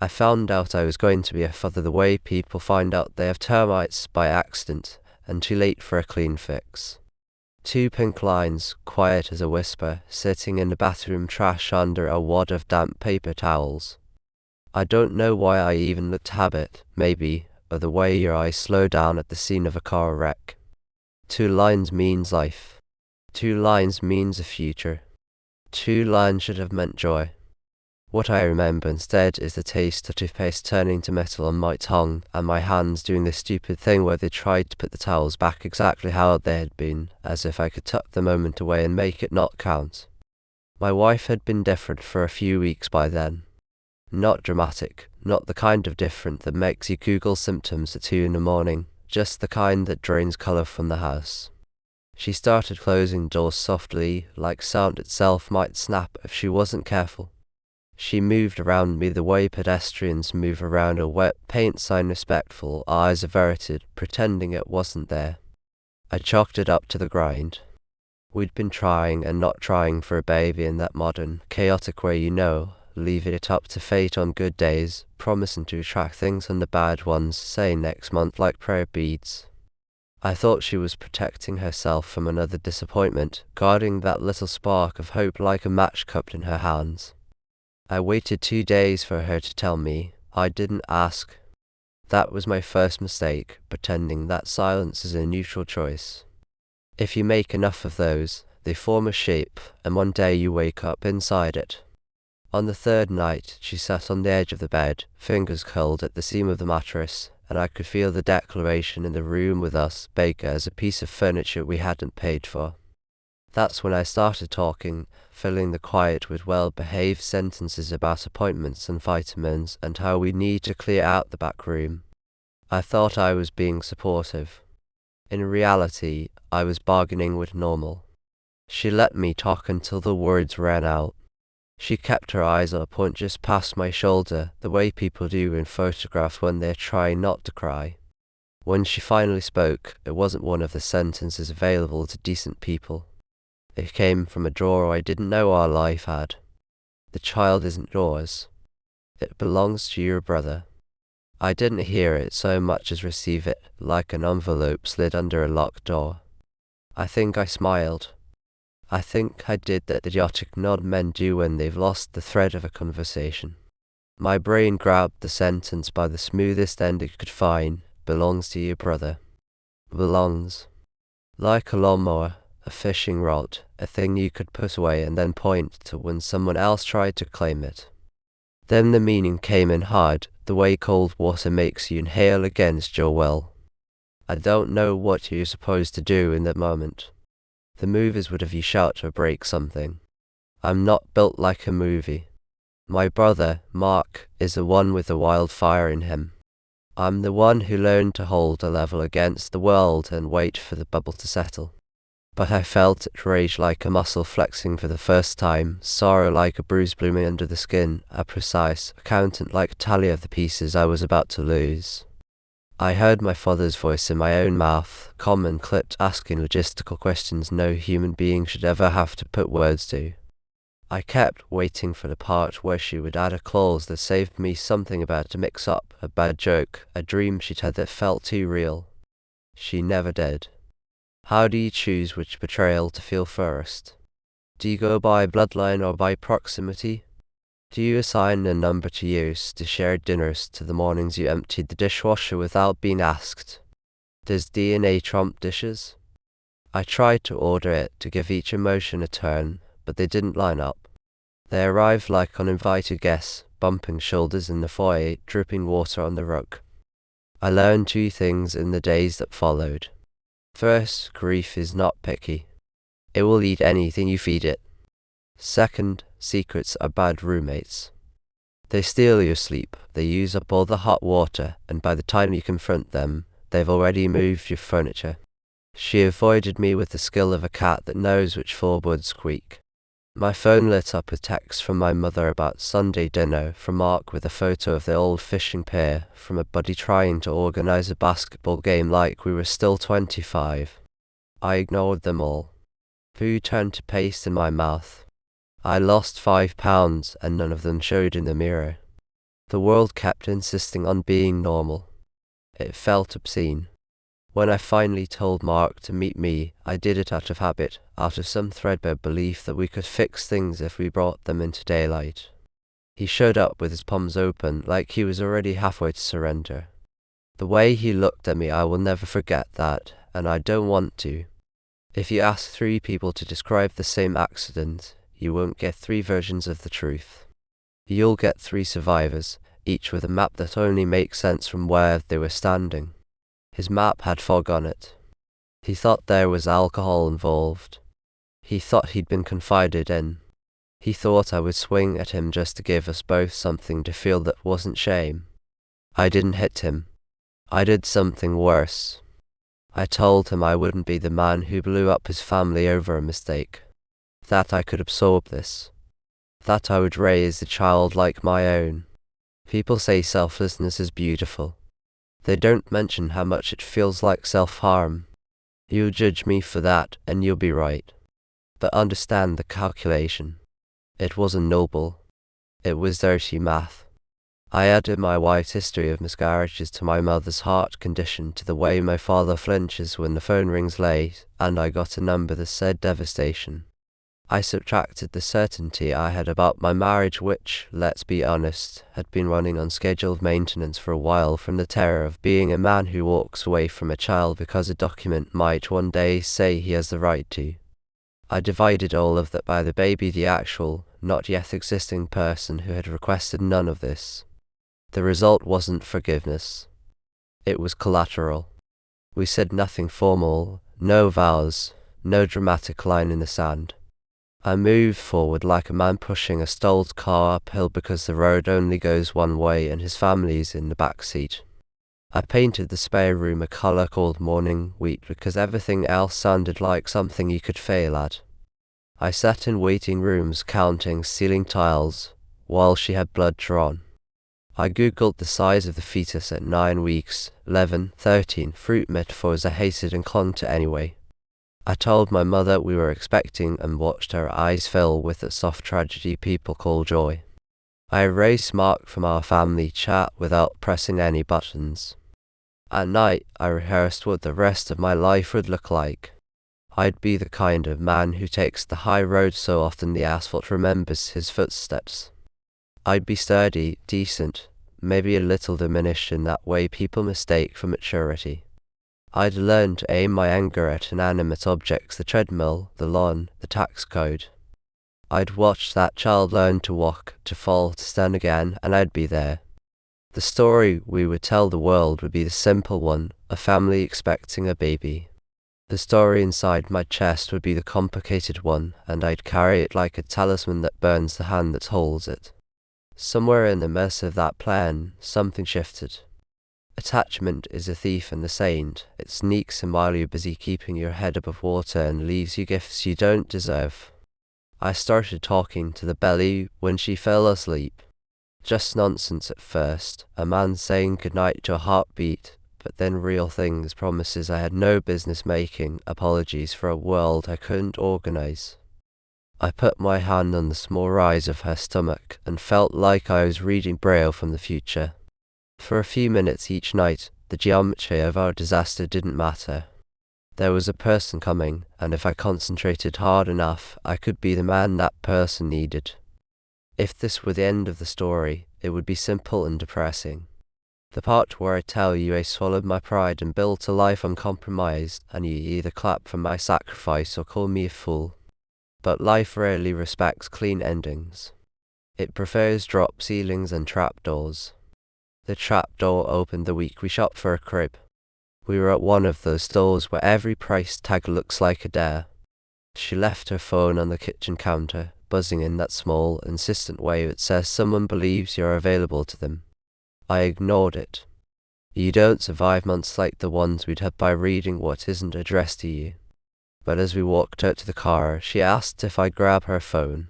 I found out I was going to be a father the way people find out they have termites by accident and too late for a clean fix. 2 pink lines, quiet as a whisper, sitting in the bathroom trash under a wad of damp paper towels. I don't know why I even looked habit, maybe, or the way your eyes slow down at the scene of a car wreck. 2 lines means life. 2 lines means a future. 2 lines should have meant joy. What I remember instead is the taste of toothpaste turning to metal on my tongue, and my hands doing the stupid thing where they tried to put the towels back exactly how they had been, as if I could tuck the moment away and make it not count. My wife had been different for a few weeks by then. Not dramatic, not the kind of different that makes you Google symptoms at 2 in the morning, just the kind that drains colour from the house. She started closing doors softly, like sound itself might snap if she wasn't careful. She moved around me the way pedestrians move around a wet paint sign, respectful, eyes averted, pretending it wasn't there. I chalked it up to the grind. We'd been trying and not trying for a baby in that modern, chaotic way, leaving it up to fate on good days, promising to attract things on the bad ones, say next month like prayer beads. I thought she was protecting herself from another disappointment, guarding that little spark of hope like a match cupped in her hands. I waited 2 days for her to tell me. I didn't ask. That was my first mistake, pretending that silence is a neutral choice. If you make enough of those, they form a shape, and one day you wake up inside it. On the 3rd night, she sat on the edge of the bed, fingers curled at the seam of the mattress, and I could feel the declaration in the room with us bigger as a piece of furniture we hadn't paid for. That's when I started talking, filling the quiet with well-behaved sentences about appointments and vitamins and how we need to clear out the back room. I thought I was being supportive. In reality, I was bargaining with normal. She let me talk until the words ran out. She kept her eyes on a point just past my shoulder, the way people do in photographs when they're trying not to cry. When she finally spoke, it wasn't one of the sentences available to decent people. It came from a drawer I didn't know our life had. The child isn't yours. It belongs to your brother. I didn't hear it so much as receive it, like an envelope slid under a locked door. I think I smiled. I think I did that idiotic nod men do when they've lost the thread of a conversation. My brain grabbed the sentence by the smoothest end it could find. Belongs to your brother. Belongs. Like a lawnmower, a fishing rod, a thing you could put away and then point to when someone else tried to claim it. Then the meaning came in hard, the way cold water makes you inhale against your will. I don't know what you're supposed to do in that moment. The movies would have you shout or break something. I'm not built like a movie. My brother, Mark, is the one with the wildfire in him. I'm the one who learned to hold a level against the world and wait for the bubble to settle. But I felt it rage like a muscle flexing for the first time, sorrow like a bruise blooming under the skin, a precise, accountant-like tally of the pieces I was about to lose. I heard my father's voice in my own mouth, calm and clipped, asking logistical questions no human being should ever have to put words to. I kept waiting for the part where she would add a clause that saved me something about a mix-up, a bad joke, a dream she'd had that felt too real. She never did. How do you choose which betrayal to feel first? Do you go by bloodline or by proximity? Do you assign a number to years, to shared dinners, to the mornings you emptied the dishwasher without being asked? Does DNA trump dishes? I tried to order it, to give each emotion a turn, but they didn't line up. They arrived like uninvited guests, bumping shoulders in the foyer, dripping water on the rug. I learned 2 things in the days that followed. First, grief is not picky. It will eat anything you feed it. Second, secrets are bad roommates. They steal your sleep, they use up all the hot water, and by the time you confront them, they've already moved your furniture. She avoided me with the skill of a cat that knows which floorboards squeak. My phone lit up with texts from my mother about Sunday dinner, from Mark with a photo of the old fishing pier, from a buddy trying to organize a basketball game like we were still 25. I ignored them all. Food turned to paste in my mouth. I lost 5 pounds and none of them showed in the mirror. The world kept insisting on being normal. It felt obscene. When I finally told Mark to meet me, I did it out of habit, out of some threadbare belief that we could fix things if we brought them into daylight. He showed up with his palms open, like he was already halfway to surrender. The way he looked at me, I will never forget that, and I don't want to. If you ask 3 people to describe the same accident, you won't get 3 versions of the truth. You'll get 3 survivors, each with a map that only makes sense from where they were standing. His map had fog on it. He thought there was alcohol involved. He thought he'd been confided in. He thought I would swing at him just to give us both something to feel that wasn't shame. I didn't hit him. I did something worse. I told him I wouldn't be the man who blew up his family over a mistake. That I could absorb this. That I would raise a child like my own. People say selflessness is beautiful. They don't mention how much it feels like self-harm. You'll judge me for that, and you'll be right. But understand the calculation. It wasn't noble. It was dirty math. I added my wife's history of miscarriages to my mother's heart condition, to the way my father flinches when the phone rings late, and I got a number that said devastation. I subtracted the certainty I had about my marriage, which, let's be honest, had been running on scheduled maintenance for a while, from the terror of being a man who walks away from a child because a document might one day say he has the right to. I divided all of that by the baby, the actual, not yet existing person who had requested none of this. The result wasn't forgiveness. It was collateral. We said nothing formal, no vows, no dramatic line in the sand. I moved forward like a man pushing a stalled car uphill because the road only goes one way and his family's in the back seat. I painted the spare room a color called morning wheat because everything else sounded like something you could fail at. I sat in waiting rooms counting ceiling tiles while she had blood drawn. I googled the size of the fetus at 9 weeks, 11, 13, fruit metaphors I hated and clung to anyway. I told my mother we were expecting and watched her eyes fill with the soft tragedy people call joy. I erased Mark from our family chat without pressing any buttons. At night, I rehearsed what the rest of my life would look like. I'd be the kind of man who takes the high road so often the asphalt remembers his footsteps. I'd be sturdy, decent, maybe a little diminished in that way people mistake for maturity. I'd learned to aim my anger at inanimate objects, the treadmill, the lawn, the tax code. I'd watched that child learn to walk, to fall, to stand again, and I'd be there. The story we would tell the world would be the simple one, a family expecting a baby. The story inside my chest would be the complicated one, and I'd carry it like a talisman that burns the hand that holds it. Somewhere in the mess of that plan, something shifted. Attachment is a thief and a saint. It sneaks in while you're busy keeping your head above water and leaves you gifts you don't deserve. I started talking to the belly when she fell asleep. Just nonsense at first, a man saying goodnight to a heartbeat, but then real things, promises I had no business making, apologies for a world I couldn't organize. I put my hand on the small rise of her stomach and felt like I was reading Braille from the future. For a few minutes each night, the geometry of our disaster didn't matter. There was a person coming, and if I concentrated hard enough, I could be the man that person needed. If this were the end of the story, it would be simple and depressing. The part where I tell you I swallowed my pride and built a life uncompromised, and you either clap for my sacrifice or call me a fool. But life rarely respects clean endings. It prefers drop ceilings and trapdoors. The trapdoor opened the week we shopped for a crib. We were at one of those stores where every price tag looks like a dare. She left her phone on the kitchen counter, buzzing in that small, insistent way that says someone believes you're available to them. I ignored it. You don't survive months like the ones we'd had by reading what isn't addressed to you. But as we walked out to the car, she asked if I'd grab her phone.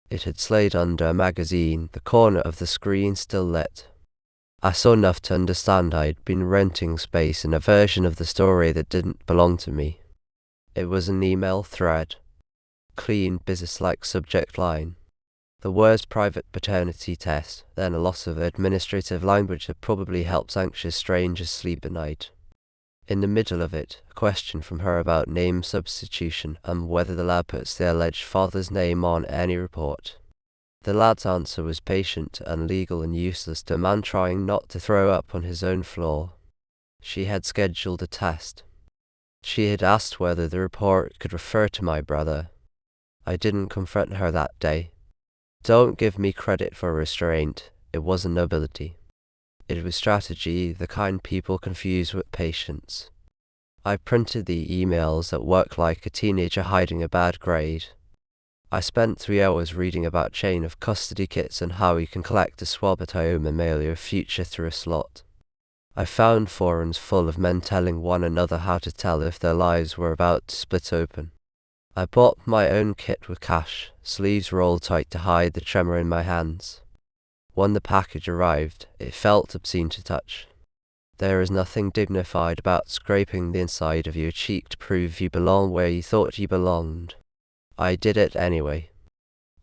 It had slid under a magazine, the corner of the screen still lit. I saw enough to understand I'd been renting space in a version of the story that didn't belong to me. It was an email thread. Clean, business-like subject line. The worst private paternity test, then a loss of administrative language that probably helps anxious strangers sleep at night. In the middle of it, a question from her about name substitution and whether the lad puts the alleged father's name on any report. The lad's answer was patient, illegal, and useless to a man trying not to throw up on his own floor. She had scheduled a test. She had asked whether the report could refer to my brother. I didn't confront her that day. Don't give me credit for restraint. It wasn't nobility. It was strategy, the kind people confuse with patience. I printed the emails at work like a teenager hiding a bad grade. I spent 3 hours reading about chain of custody kits and how you can collect a swab at home and mail your future through a slot. I found forums full of men telling one another how to tell if their lives were about to split open. I bought my own kit with cash, sleeves rolled tight to hide the tremor in my hands. When the package arrived, it felt obscene to touch. There is nothing dignified about scraping the inside of your cheek to prove you belong where you thought you belonged. I did it anyway.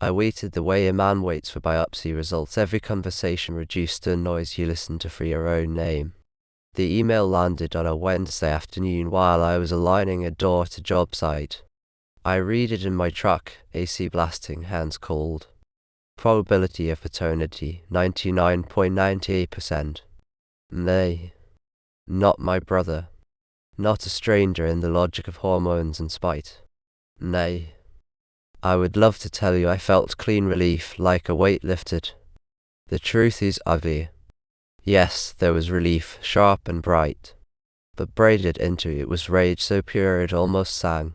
I waited the way a man waits for biopsy results, every conversation reduced to a noise you listen to for your own name. The email landed on a Wednesday afternoon while I was aligning a door to job site. I read it in my truck, AC blasting, hands cold. Probability of paternity, 99.98%. Nay, not my brother. Not a stranger in the logic of hormones and spite. Nay. I would love to tell you I felt clean relief, like a weight lifted. The truth is ugly. Yes, there was relief, sharp and bright. But braided into it was rage so pure it almost sang.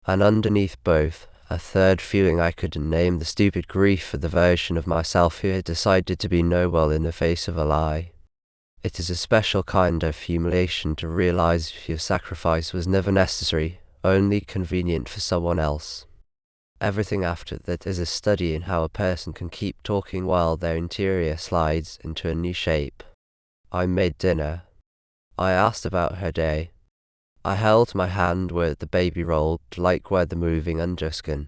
And underneath both, a third feeling I couldn't name, the stupid grief for the version of myself who had decided to be noble in the face of a lie. It is a special kind of humiliation to realize your sacrifice was never necessary, only convenient for someone else. Everything after that is a study in how a person can keep talking while their interior slides into a new shape. I made dinner. I asked about her day. I held my hand where the baby rolled, like where the moving underskin.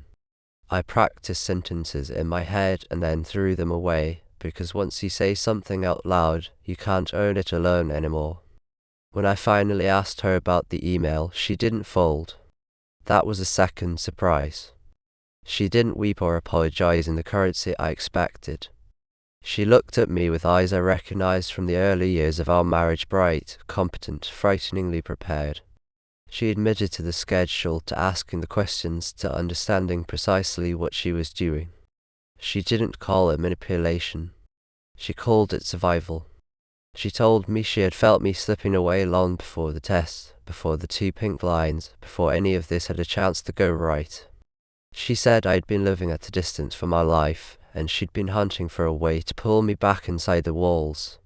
I practiced sentences in my head and then threw them away, because once you say something out loud, you can't own it alone anymore. When I finally asked her about the email, she didn't fold. That was a second surprise. She didn't weep or apologize in the currency I expected. She looked at me with eyes I recognized from the early years of our marriage, bright, competent, frighteningly prepared. She admitted to the schedule, to asking the questions, to understanding precisely what she was doing. She didn't call it manipulation. She called it survival. She told me she had felt me slipping away long before the test, before the 2 pink lines, before any of this had a chance to go right. She said I'd been living at a distance for my life, and she'd been hunting for a way to pull me back inside the walls.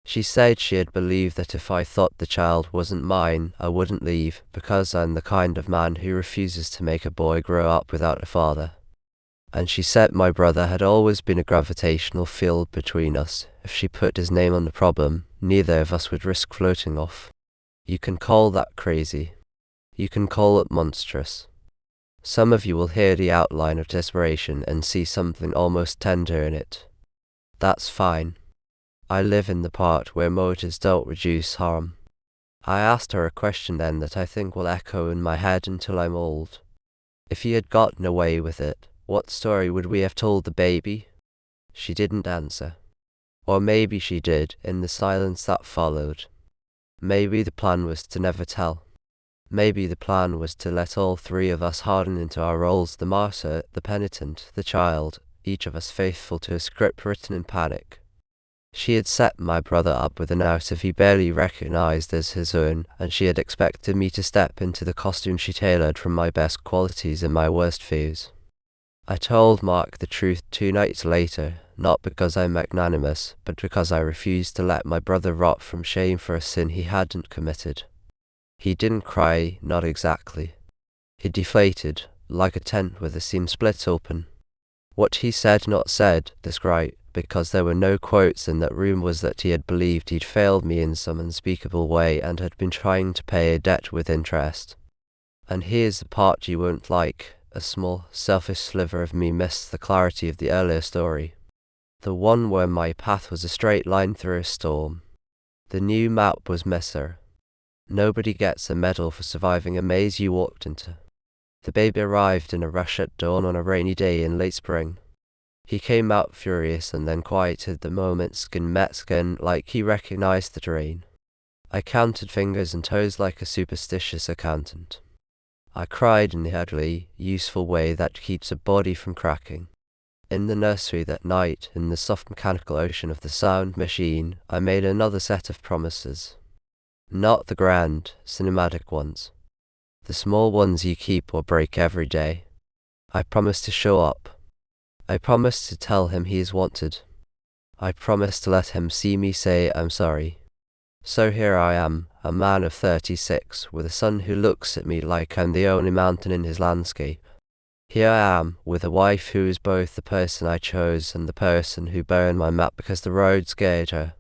She said she had believed that if I thought the child wasn't mine, I wouldn't leave, because I'm the kind of man who refuses to make a boy grow up without a father. And she said my brother had always been a gravitational field between us. If she put his name on the problem, neither of us would risk floating off. You can call that crazy. You can call it monstrous. Some of you will hear the outline of desperation and see something almost tender in it. That's fine. I live in the part where motives don't reduce harm. I asked her a question then that I think will echo in my head until I'm old. If you had gotten away with it, what story would we have told the baby? She didn't answer. Or maybe she did, in the silence that followed. Maybe the plan was to never tell. Maybe the plan was to let all 3 of us harden into our roles, the martyr, the penitent, the child, each of us faithful to a script written in panic. She had set my brother up with an outfit he barely recognized as his own, and she had expected me to step into the costume she tailored from my best qualities and my worst fears. I told Mark the truth 2 nights later, not because I'm magnanimous, but because I refused to let my brother rot from shame for a sin he hadn't committed. He didn't cry, not exactly. He deflated, like a tent with the seam split open. What he said, not said, described, because there were no quotes in that room, was that he had believed he'd failed me in some unspeakable way and had been trying to pay a debt with interest. And here's the part you won't like, a small, selfish sliver of me missed the clarity of the earlier story. The one where my path was a straight line through a storm. The new map was messer. Nobody gets a medal for surviving a maze you walked into. The baby arrived in a rush at dawn on a rainy day in late spring. He came out furious and then quieted the moment skin met skin, like he recognized the terrain. I counted fingers and toes like a superstitious accountant. I cried in the elderly, useful way that keeps a body from cracking. In the nursery that night, in the soft mechanical ocean of the sound machine, I made another set of promises. Not the grand, cinematic ones. The small ones you keep or break every day. I promised to show up. I promised to tell him he is wanted. I promised to let him see me say I'm sorry. So here I am, a man of 36, with a son who looks at me like I'm the only mountain in his landscape. Here I am, with a wife who is both the person I chose and the person who burned my map because the road scared her.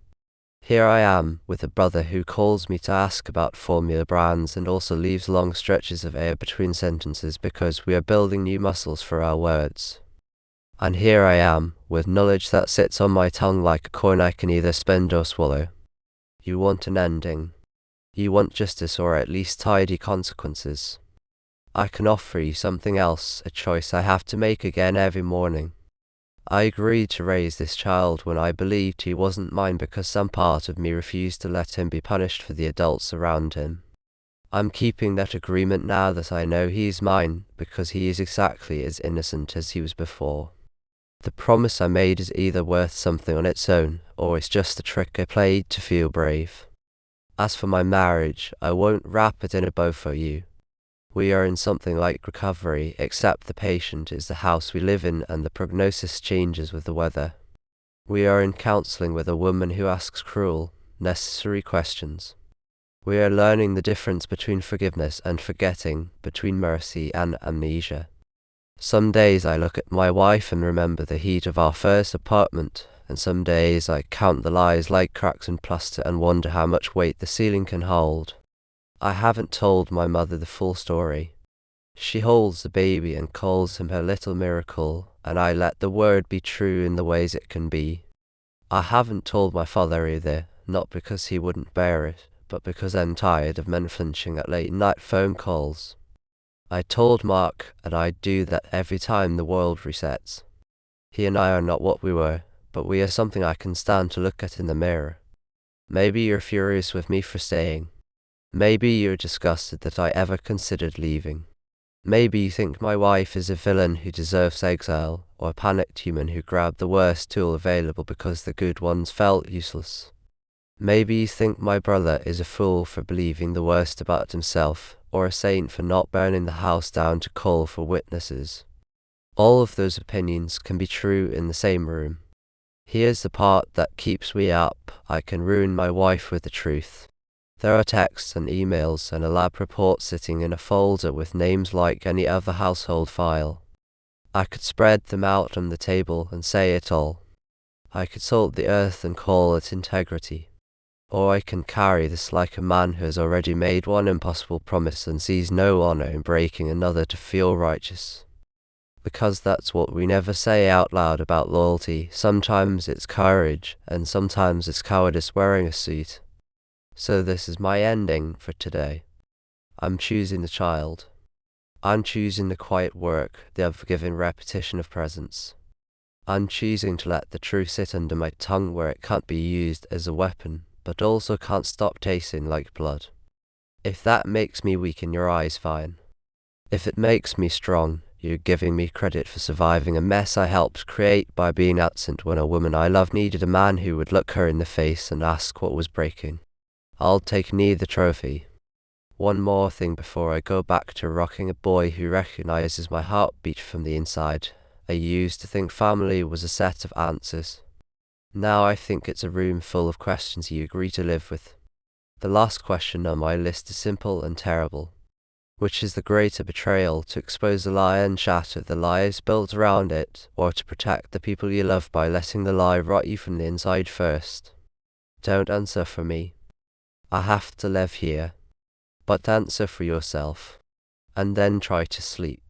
Here I am, with a brother who calls me to ask about formula brands and also leaves long stretches of air between sentences because we are building new muscles for our words. And here I am, with knowledge that sits on my tongue like a coin I can either spend or swallow. You want an ending. You want justice or at least tidy consequences. I can offer you something else, a choice I have to make again every morning. I agreed to raise this child when I believed he wasn't mine because some part of me refused to let him be punished for the adults around him. I'm keeping that agreement now that I know he is mine because he is exactly as innocent as he was before. The promise I made is either worth something on its own, or it's just a trick I played to feel brave. As for my marriage, I won't wrap it in a bow for you. We are in something like recovery, except the patient is the house we live in and the prognosis changes with the weather. We are in counseling with a woman who asks cruel, necessary questions. We are learning the difference between forgiveness and forgetting, between mercy and amnesia. Some days I look at my wife and remember the heat of our first apartment, and some days I count the lies like cracks in plaster and wonder how much weight the ceiling can hold. I haven't told my mother the full story. She holds the baby and calls him her little miracle, and I let the word be true in the ways it can be. I haven't told my father either, not because he wouldn't bear it, but because I'm tired of men flinching at late night phone calls. I told Mark, and I do that every time the world resets. He and I are not what we were, but we are something I can stand to look at in the mirror. Maybe you're furious with me for staying. Maybe you're disgusted that I ever considered leaving. Maybe you think my wife is a villain who deserves exile, or a panicked human who grabbed the worst tool available because the good ones felt useless. Maybe you think my brother is a fool for believing the worst about himself, or a saint for not burning the house down to call for witnesses. All of those opinions can be true in the same room. Here's the part that keeps me up. I can ruin my wife with the truth. There are texts and emails and a lab report sitting in a folder with names like any other household file. I could spread them out on the table and say it all. I could salt the earth and call it integrity. Or I can carry this like a man who has already made one impossible promise and sees no honor in breaking another to feel righteous. Because that's what we never say out loud about loyalty. Sometimes it's courage, and sometimes it's cowardice wearing a suit. So this is my ending for today. I'm choosing the child. I'm choosing the quiet work, the unforgiving repetition of presence. I'm choosing to let the truth sit under my tongue where it can't be used as a weapon, but also can't stop tasting like blood. If that makes me weak in your eyes, fine. If it makes me strong, you're giving me credit for surviving a mess I helped create by being absent when a woman I loved needed a man who would look her in the face and ask what was breaking. I'll take neither trophy. One more thing before I go back to rocking a boy who recognizes my heartbeat from the inside. I used to think family was a set of answers. Now I think it's a room full of questions you agree to live with. The last question on my list is simple and terrible. Which is the greater betrayal, to expose the lie and shatter the lies built around it, or to protect the people you love by letting the lie rot you from the inside first? Don't answer for me. I have to live here. But answer for yourself. And then try to sleep.